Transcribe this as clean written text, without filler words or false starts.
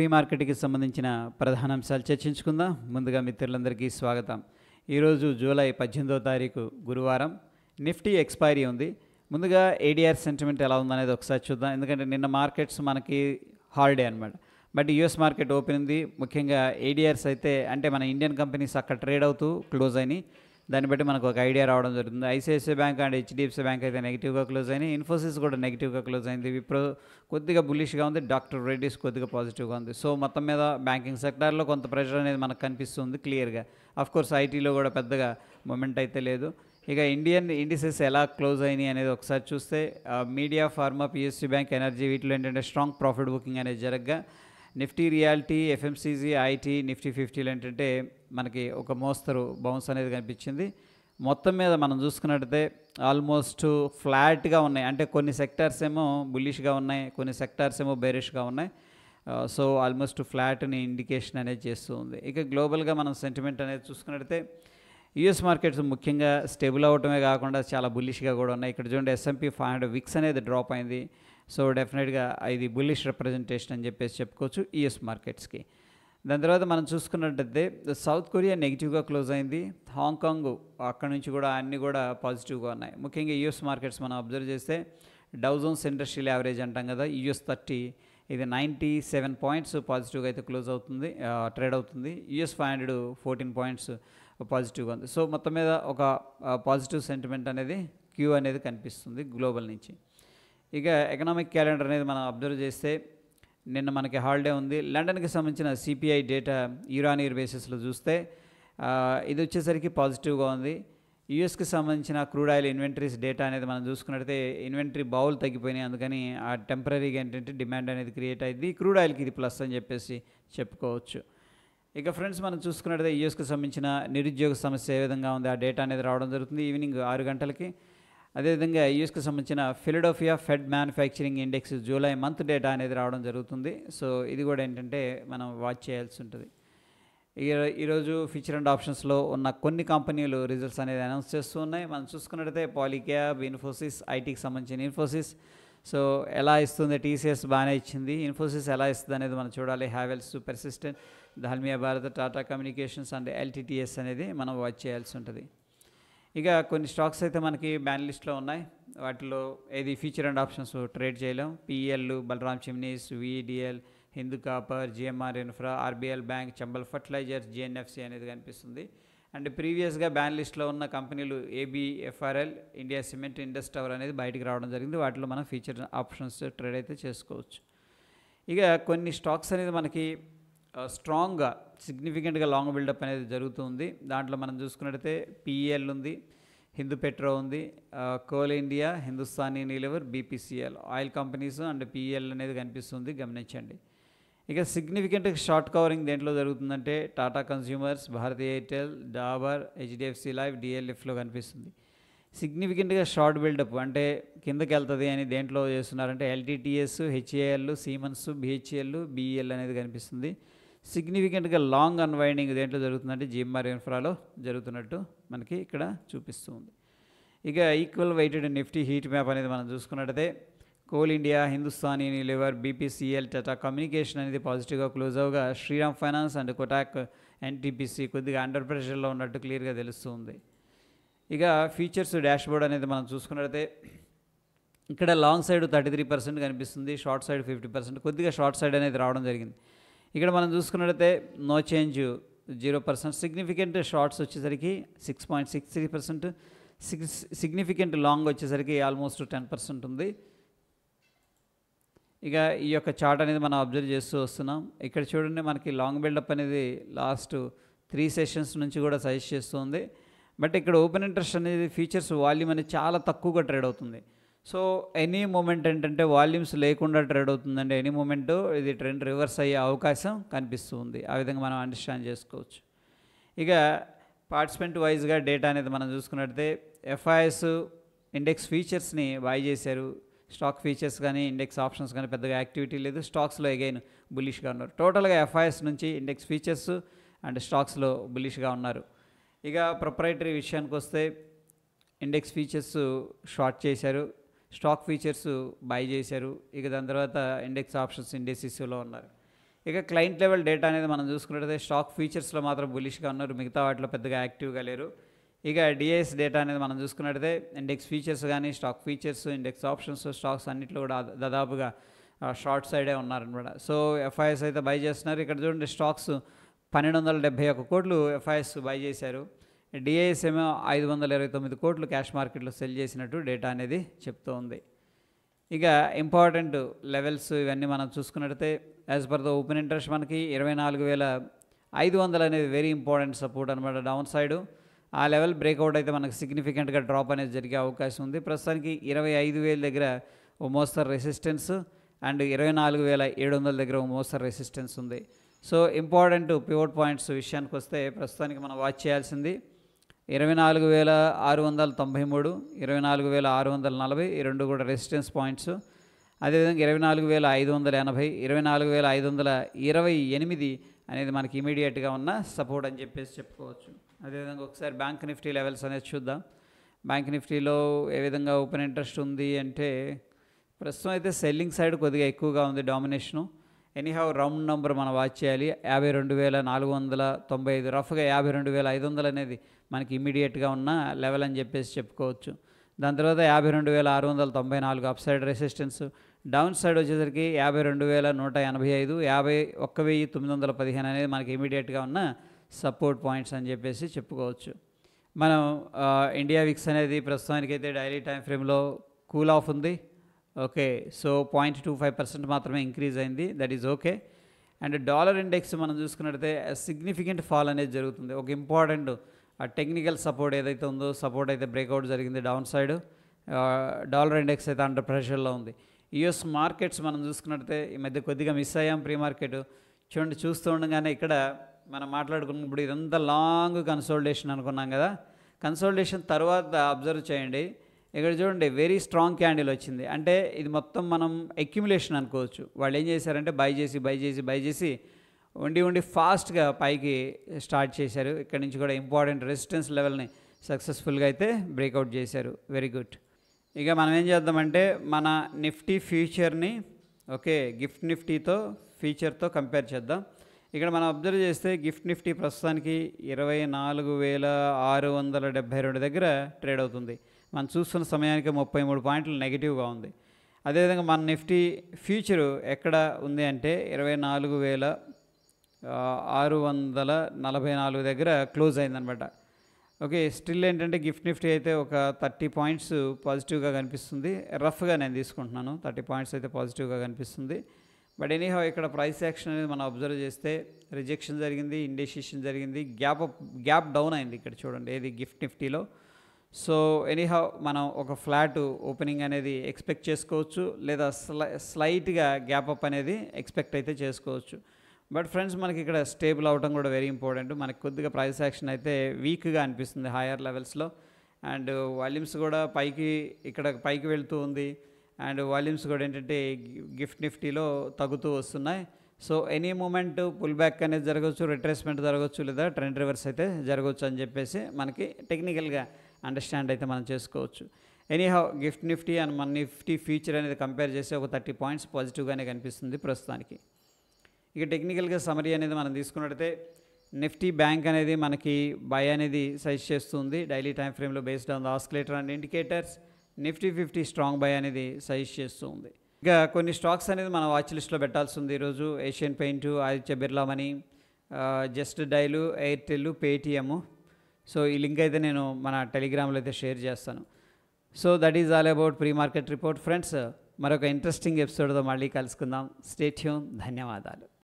Pre మార్కెట్కి సంబంధించిన ప్రధాన అంశాలు చర్చించుకుందాం. ముందుగా మిత్రులందరికీ స్వాగతం. ఈరోజు జూలై 18వ తారీఖు గురువారం. నిఫ్టీ ఎక్స్పైరీ ఉంది. ముందుగా ఏడిఆర్ సెంటిమెంట్ ఎలా ఉందనేది ఒకసారి చూద్దాం. ఎందుకంటే నిన్న మార్కెట్స్ మనకి హాలిడే అనమాట. బట్ యూఎస్ మార్కెట్ ఓపెన్ ఉంది. ముఖ్యంగా ఏడిఆర్స్ అయితే అంటే మన ఇండియన్ కంపెనీస్ అక్కడ ట్రేడ్ అవుతూ క్లోజ్ అయినాయి. దాన్ని బట్టి మనకు ఒక ఐడియా రావడం జరుగుతుంది. ICICI bank and HDFC bank అయితే నెగిటివ్గా క్లోజ్ అయినాయి. ఇన్ఫోసిస్ కూడా నెగిటివ్గా క్లోజ్ అయింది. విప్రో కొద్దిగా బుల్లిష్గా ఉంది. డాక్టర్ రెడ్డిస్ కొద్దిగా పాజిటివ్గా ఉంది. సో మొత్తం మీద బ్యాంకింగ్ సెక్టార్లో కొంత ప్రెషర్ అనేది మనకు కనిపిస్తుంది క్లియర్గా. కోర్స్ ఐటీలో కూడా పెద్దగా మూమెంట్ అయితే లేదు. ఇక ఇండియన్ ఇండిసెస్ ఎలా క్లోజ్ అయినాయి అనేది ఒకసారి చూస్తే media, pharma, PSU bank, energy వీటిలో ఏంటంటే స్ట్రాంగ్ ప్రాఫిట్ బుకింగ్ అనేది జరగగా Nifty realty, FMCG, IT, Nifty 50 ఏంటంటే మనకి ఒక మోస్తరు బౌన్స్ అనేది కనిపించింది. మొత్తం మీద మనం చూసుకున్నట్టయితే ఆల్మోస్ట్ ఫ్లాట్గా ఉన్నాయి. అంటే కొన్ని సెక్టార్స్ ఏమో బుల్లిష్గా ఉన్నాయి, కొన్ని సెక్టార్స్ ఏమో బేరిష్గా ఉన్నాయి. సో ఆల్మోస్ట్ ఫ్లాట్ని ఇండికేషన్ అనేది చేస్తూ ఉంది. ఇక గ్లోబల్గా మనం సెంటిమెంట్ అనేది చూసుకున్నట్టయితే యూఎస్ మార్కెట్స్ ముఖ్యంగా స్టేబుల్ అవ్వటమే కాకుండా చాలా బుల్లిష్గా కూడా ఉన్నాయి. ఇక్కడ చూడండి S&P 500 విక్స్ అనేది డ్రాప్ అయింది. సో డెఫినెట్గా ఇది బుల్లిష్ రిప్రజెంటేషన్ అని చెప్పేసి చెప్పుకోవచ్చు యూఎస్ మార్కెట్స్కి. దాని తర్వాత మనం చూసుకున్నట్టయితే సౌత్ కొరియా నెగిటివ్గా క్లోజ్ అయింది. హాంకాంగ్ అక్కడ నుంచి కూడా అన్నీ కూడా పాజిటివ్గా ఉన్నాయి. ముఖ్యంగా యూఎస్ మార్కెట్స్ మనం అబ్జర్వ్ చేస్తే డౌ జోన్స్ ఇండస్ట్రియల్ యావరేజ్ అంటాం కదా, US 30 ఇది 97 పాయింట్స్ పాజిటివ్గా అయితే క్లోజ్ అవుతుంది, ట్రేడ్ అవుతుంది. US 500 14 పాయింట్స్ పాజిటివ్గా ఉంది. సో మొత్తం మీద ఒక పాజిటివ్ సెంటిమెంట్ అనేది క్యూ అనేది కనిపిస్తుంది గ్లోబల్ నుంచి. ఇక ఎకనామిక్ క్యాలెండర్ అనేది మనం అబ్జర్వ్ చేస్తే నిన్న మనకి హాలిడే ఉంది. లండన్కి సంబంధించిన CPI data year on year బేసిస్లో చూస్తే ఇది వచ్చేసరికి పాజిటివ్గా ఉంది. యూఎస్కి సంబంధించిన క్రూడ్ ఆయిల్ ఇన్వెంటరీస్ డేటా అనేది మనం చూసుకున్నట్టయితే ఇన్వెంటరీ బౌల్ తగ్గిపోయినాయి. అందుకని ఆ టెంపరీగా ఏంటంటే డిమాండ్ అనేది క్రియేట్ అయింది. క్రూడ్ ఆయిల్కి ఇది ప్లస్ అని చెప్పేసి చెప్పుకోవచ్చు. ఇక ఫ్రెండ్స్ మనం చూసుకున్నట్టయితే యూఎస్కి సంబంధించిన నిరుద్యోగ సమస్య ఏ విధంగా ఉంది ఆ డేటా అనేది రావడం జరుగుతుంది ఈవినింగ్ 6 గంటలకి. అదేవిధంగా యూఎస్కి సంబంధించిన Philadelphia fed manufacturing index July month data అనేది రావడం జరుగుతుంది. సో ఇది కూడా ఏంటంటే మనం వాచ్ చేయాల్సి ఉంటుంది. ఈరోజు ఫ్యూచర్ అండ్ ఆప్షన్స్లో ఉన్న కొన్ని కంపెనీలు రిజల్ట్స్ అనేది అనౌన్స్ చేస్తూ ఉన్నాయి. మనం చూసుకున్నట్టయితే పాలీక్యాబ్, ఇన్ఫోసిస్, ఐటీకి సంబంధించిన ఇన్ఫోసిస్ సో ఎలా ఇస్తుంది, టీసీఎస్ బాగానే ఇచ్చింది. ఇన్ఫోసిస్ ఎలా ఇస్తుంది అనేది మనం చూడాలి. Havells, persistent, Dalmia Bharat, Tata communications and LTTS అనేది మనం వాచ్ చేయాల్సి ఉంటుంది. ఇక కొన్ని స్టాక్స్ అయితే మనకి బ్యాన్ లిస్ట్లో ఉన్నాయి. వాటిలో ఏది ఫ్యూచర్ అండ్ ఆప్షన్స్ ట్రేడ్ చేయలేం. పిఎల్, బలరామ్ చిమ్నీస్, VDL, Hindu copper, GMR infra, RBL bank, Chambal fertilisers, GNFC అనేది కనిపిస్తుంది. అండ్ ప్రీవియస్గా బ్యాన్ లిస్ట్లో ఉన్న కంపెనీలు ABFRL, India cement, Indus tower అనేది బయటికి రావడం జరిగింది. వాటిలో మనం ఫ్యూచర్ ఆప్షన్స్ ట్రేడ్ అయితే చేసుకోవచ్చు. ఇక కొన్ని స్టాక్స్ అనేది మనకి స్ట్రాంగ్గా సిగ్నిఫికెంట్గా లాంగ్ బిల్డప్ అనేది జరుగుతుంది. దాంట్లో మనం చూసుకున్నట్టయితే పిఈఎల్ ఉంది, హిందూ పెట్రో ఉంది, coal India, Hindustan Unilever, BPCL oil companies and PEL అనేది కనిపిస్తుంది, గమనించండి. ఇక సిగ్నిఫికెంట్గా షార్ట్ కవరింగ్ దేంట్లో జరుగుతుందంటే Tata consumers, Bharti Airtel, Dabur, HDFC life, డిఎల్ఎఫ్లో కనిపిస్తుంది. సిగ్నిఫికెంట్గా షార్ట్ బిల్డప్ అంటే కిందకి వెళ్తుంది అని దేంట్లో చేస్తున్నారంటే LTTS, HAL, Siemens, BHEL, BEL అనేది కనిపిస్తుంది. సిగ్నిఫికెంట్గా లాంగ్ అన్వైండింగ్ దేంట్లో జరుగుతుందంటే జిఎంఆర్ ఇన్ఫ్రాలో జరుగుతున్నట్టు మనకి ఇక్కడ చూపిస్తుంది. ఇక equal weighted Nifty heat map అనేది మనం చూసుకున్నట్టయితే coal India, Hindustan Unilever, BPCL, Tata communication అనేది పాజిటివ్గా క్లోజ్ అవగా Shriram finance and Kotak, NTPC కొద్దిగా అండర్ ప్రెషర్లో ఉన్నట్టు క్లియర్గా తెలుస్తుంది. ఇక ఫీచర్స్ డాష్బోర్డ్ అనేది మనం చూసుకున్నట్టయితే ఇక్కడ లాంగ్ సైడ్ 33% కనిపిస్తుంది, షార్ట్ సైడ్ 50%, కొద్దిగా షార్ట్ సైడ్ అనేది రావడం జరిగింది. ఇక్కడ మనం చూసుకున్నట్టయితే నో చేంజ్ 0%, సిగ్నిఫికెంట్ షార్ట్స్ వచ్చేసరికి 6.63%, సిగ్నిఫికెంట్ లాంగ్ వచ్చేసరికి ఆల్మోస్ట్ 10% ఉంది. ఇక ఈ యొక్క చార్ట్ అనేది మనం అబ్జర్వ్ చేస్తూ వస్తున్నాం. ఇక్కడ చూడండి మనకి లాంగ్ బిల్డప్ అనేది లాస్ట్ 3 సెషన్స్ నుంచి కూడా సజెస్ట్ చేస్తుంది. బట్ ఇక్కడ ఓపెన్ ఇంట్రెస్ట్ అనేది ఫీచర్స్ వాల్యూమ్ అనేది చాలా తక్కువగా ట్రేడ్ అవుతుంది. సో ఎనీ మూమెంట్ ఏంటంటే వాల్యూమ్స్ లేకుండా ట్రేడ్ అవుతుందండి. ఎనీ మూమెంట్ ఇది ట్రెండ్ రివర్స్ అయ్యే అవకాశం కనిపిస్తుంది. ఆ విధంగా మనం అండర్స్టాండ్ చేసుకోవచ్చు. ఇక పార్టిసిపెంట్ వైజ్గా డేటా అనేది మనం చూసుకున్నట్టయితే ఎఫ్ఐఎస్ ఇండెక్స్ ఫీచర్స్ని బై చేశారు. స్టాక్ ఫీచర్స్ కానీ ఇండెక్స్ ఆప్షన్స్ కానీ పెద్దగా యాక్టివిటీ లేదు. స్టాక్స్లో అగైన్ బుల్లిష్గా ఉన్నారు. టోటల్గా ఎఫ్ఐఎస్ నుంచి ఇండెక్స్ ఫీచర్స్ అండ్ స్టాక్స్లో బుల్లిష్గా ఉన్నారు. ఇక ప్రొప్రైటరీ విషయానికి వస్తే ఇండెక్స్ ఫీచర్స్ షార్ట్ చేశారు, స్టాక్ ఫీచర్స్ బై చేశారు. ఇక దాని తర్వాత ఇండెక్స్ ఆప్షన్స్ ఇండెసిస్లో ఉన్నారు. ఇక క్లయింట్ లెవెల్ డేటా అనేది మనం చూసుకున్నట్టయితే స్టాక్ ఫీచర్స్లో మాత్రం బులిష్గా ఉన్నారు, మిగతా వాటిలో పెద్దగా యాక్టివ్గా లేరు. ఇక డిఐఎస్ డేటా అనేది మనం చూసుకున్నట్టయితే ఇండెక్స్ ఫీచర్స్ కానీ stock features, index options, stocks అన్నింటిలో కూడా దాదాపుగా షార్ట్ సైడే ఉన్నారనమాట. సో ఎఫ్ఐఎస్ అయితే బై చేస్తున్నారు. ఇక్కడ చూడండి స్టాక్స్ 1271 కోట్లు ఎఫ్ఐఎస్ బై చేశారు. డిఐఎస్ ఏమో 529 కోట్లు క్యాష్ మార్కెట్లో సెల్ చేసినట్టు డేటా అనేది చెప్తూ ఉంది. ఇక ఇంపార్టెంట్ లెవెల్స్ ఇవన్నీ మనం చూసుకున్నట్టయితే as per the open interest మనకి 24,500 అనేది వెరీ ఇంపార్టెంట్ సపోర్ట్ అనమాట డౌన్ సైడ్. ఆ లెవెల్ బ్రేక్అవుట్ అయితే మనకు సిగ్నిఫికెంట్గా డ్రాప్ అనేది జరిగే అవకాశం ఉంది. ప్రస్తుతానికి 25,000 దగ్గర ఓ మోస్తరు రెసిస్టెన్స్ అండ్ 24,700 దగ్గర ఓ మోస్తరు రెసిస్టెన్స్ ఉంది. సో ఇంపార్టెంట్ పివోట్ పాయింట్స్ విషయానికి వస్తే ప్రస్తుతానికి మనం వాచ్ చేయాల్సింది 24,693, 24,640 ఈ రెండు కూడా రెసిస్టెన్స్ పాయింట్స్. అదేవిధంగా 24,580, 24,528 అనేది మనకి ఇమీడియట్గా ఉన్న సపోర్ట్ అని చెప్పేసి చెప్పుకోవచ్చు. అదేవిధంగా ఒకసారి బ్యాంక్ నిఫ్టీ లెవెల్స్ అనేది చూద్దాం. బ్యాంక్ నిఫ్టీలో ఏ విధంగా ఓపెన్ ఇంట్రెస్ట్ ఉంది అంటే ప్రస్తుతం అయితే సెల్లింగ్ సైడ్ కొద్దిగా ఎక్కువగా ఉంది డామినేషను. ఎనీహౌ రౌండ్ నెంబర్ మనం వాచ్ చేయాలి. 52,495 రఫ్గా 52,500 అనేది మనకి ఇమీడియట్గా ఉన్న లెవెల్ అని చెప్పేసి చెప్పుకోవచ్చు. దాని తర్వాత 52,694 up side resistance, down side వచ్చేసరికి 52,185, 51,915 అనేది మనకి ఇమీడియట్గా ఉన్న సపోర్ట్ పాయింట్స్ అని చెప్పేసి చెప్పుకోవచ్చు. మనం ఇండియా విక్స్ అనేది ప్రస్తుతానికైతే డైలీ టైం ఫ్రేమ్లో కూల్ ఆఫ్ ఉంది. ఓకే, సో 0.25% మాత్రమే ఇంక్రీజ్ అయింది, that is okay. And dollar index మనం చూసుకున్నట్టయితే సిగ్నిఫికెంట్ ఫాల్ అనేది జరుగుతుంది. ఒక ఇంపార్టెంట్ టెక్నికల్ సపోర్ట్ ఏదైతే ఉందో సపోర్ట్ అయితే బ్రేక్అవుట్ జరిగింది డౌన్ సైడ్. డాలర్ ఇండెక్స్ అయితే అండర్ ప్రెషర్లో ఉంది. యుఎస్ మార్కెట్స్ మనం చూసుకున్నట్టయితే ఈ మధ్య కొద్దిగా మిస్ అయ్యాం ప్రీ మార్కెట్. చూడండి చూస్తూ ఉండగానే ఇక్కడ మనం మాట్లాడుకున్నప్పుడు ఇదంతా లాంగ్ కన్సోలిడేషన్ అనుకున్నాం కదా. కన్సోలిడేషన్ తర్వాత అబ్జర్వ్ చేయండి, ఇక్కడ చూడండి వెరీ స్ట్రాంగ్ క్యాండిల్ వచ్చింది. అంటే ఇది మొత్తం మనం అక్యుములేషన్ అనుకోవచ్చు. వాళ్ళు ఏం చేశారంటే బై చేసి ఉండి ఫాస్ట్గా పైకి స్టార్ట్ చేశారు. ఇక్కడ నుంచి కూడా ఇంపార్టెంట్ రెసిస్టెన్స్ లెవెల్ని సక్సెస్ఫుల్గా అయితే బ్రేక్అవుట్ చేశారు. Very good. ఇక మనం ఏం చేద్దామంటే మన నిఫ్టీ ఫ్యూచర్ని ఓకే గిఫ్ట్ నిఫ్టీతో ఫ్యూచర్తో కంపేర్ చేద్దాం. ఇక్కడ మనం అబ్జర్వ్ చేస్తే గిఫ్ట్ నిఫ్టీ ప్రస్తుతానికి 24,672 దగ్గర ట్రేడ్ అవుతుంది. మనం చూస్తున్న సమయానికి 33 పాయింట్లు నెగిటివ్గా ఉంది. అదేవిధంగా మన నిఫ్టీ ఫ్యూచరు ఎక్కడ ఉంది అంటే 24,644 దగ్గర క్లోజ్ అయిందనమాట. ఓకే, స్టిల్ ఏంటంటే గిఫ్ట్ నిఫ్టీ అయితే ఒక 30 పాయింట్స్ పాజిటివ్గా కనిపిస్తుంది. రఫ్గా నేను తీసుకుంటున్నాను, 30 పాయింట్స్ అయితే పాజిటివ్గా కనిపిస్తుంది. బట్ ఎనీహౌ ఇక్కడ ప్రైస్ యాక్షన్ అనేది మనం అబ్జర్వ్ చేస్తే రిజెక్షన్ జరిగింది, ఇండెసిషన్ జరిగింది, గ్యాప్ డౌన్ అయింది. ఇక్కడ చూడండి ఏది గిఫ్ట్ నిఫ్టీలో. సో ఎనీహౌ మనం ఒక ఫ్లాట్ ఓపెనింగ్ అనేది ఎక్స్పెక్ట్ చేసుకోవచ్చు, లేదా స్లైట్గా గ్యాప్ అప్ అనేది ఎక్స్పెక్ట్ అయితే చేసుకోవచ్చు. బట్ ఫ్రెండ్స్ మనకి ఇక్కడ స్టేబుల్ అవడం కూడా వెరీ ఇంపార్టెంట్. మనకి కొద్దిగా ప్రైస్ యాక్షన్ అయితే వీక్గా అనిపిస్తుంది హయ్యర్ లెవెల్స్లో. అండ్ వాల్యూమ్స్ కూడా పైకి వెళ్తూ ఉంది. అండ్ వాల్యూమ్స్ కూడా ఏంటంటే గిఫ్ట్ నిఫ్టీలో తగ్గుతూ వస్తున్నాయి. So any moment pull back అనేది జరగవచ్చు, రిట్రేస్మెంట్ జరగవచ్చు, లేదా ట్రెండ్ రివర్స్ అయితే జరగవచ్చు అని చెప్పేసి మనకి టెక్నికల్గా అండర్స్టాండ్ అయితే మనం చేసుకోవచ్చు. ఎనీహౌ గిఫ్ట్ నిఫ్టీ అండ్ మన నిఫ్టీ ఫ్యూచర్ అనేది కంపేర్ చేస్తే ఒక 30 పాయింట్స్ పాజిటివ్గానే కనిపిస్తుంది ప్రస్తుతానికి. ఇక టెక్నికల్గా సమరీ అనేది మనం తీసుకున్నట్టయితే నిఫ్టీ బ్యాంక్ అనేది మనకి బై అనేది సజెస్ట్ చేస్తుంది డైలీ టైం ఫ్రేమ్లో based on the oscillator and indicators. Nifty 50 strong by అనేది సజెస్ట్ చేస్తూ ఉంది. ఇక కొన్ని స్టాక్స్ అనేది మనం వాచ్ లిస్ట్లో పెట్టాల్సి ఉంది ఈరోజు. Asian paint, Aditya Birla money, just dial, Airtel, Paytm. So ఈ లింక్ అయితే నేను మన టెలిగ్రామ్లో అయితే షేర్ చేస్తాను. So that is all about pre market report friends. మరొక ఇంట్రెస్టింగ్ ఎపిసోడ్తో మళ్ళీ కలుసుకుందాం. Stay tune. ధన్యవాదాలు.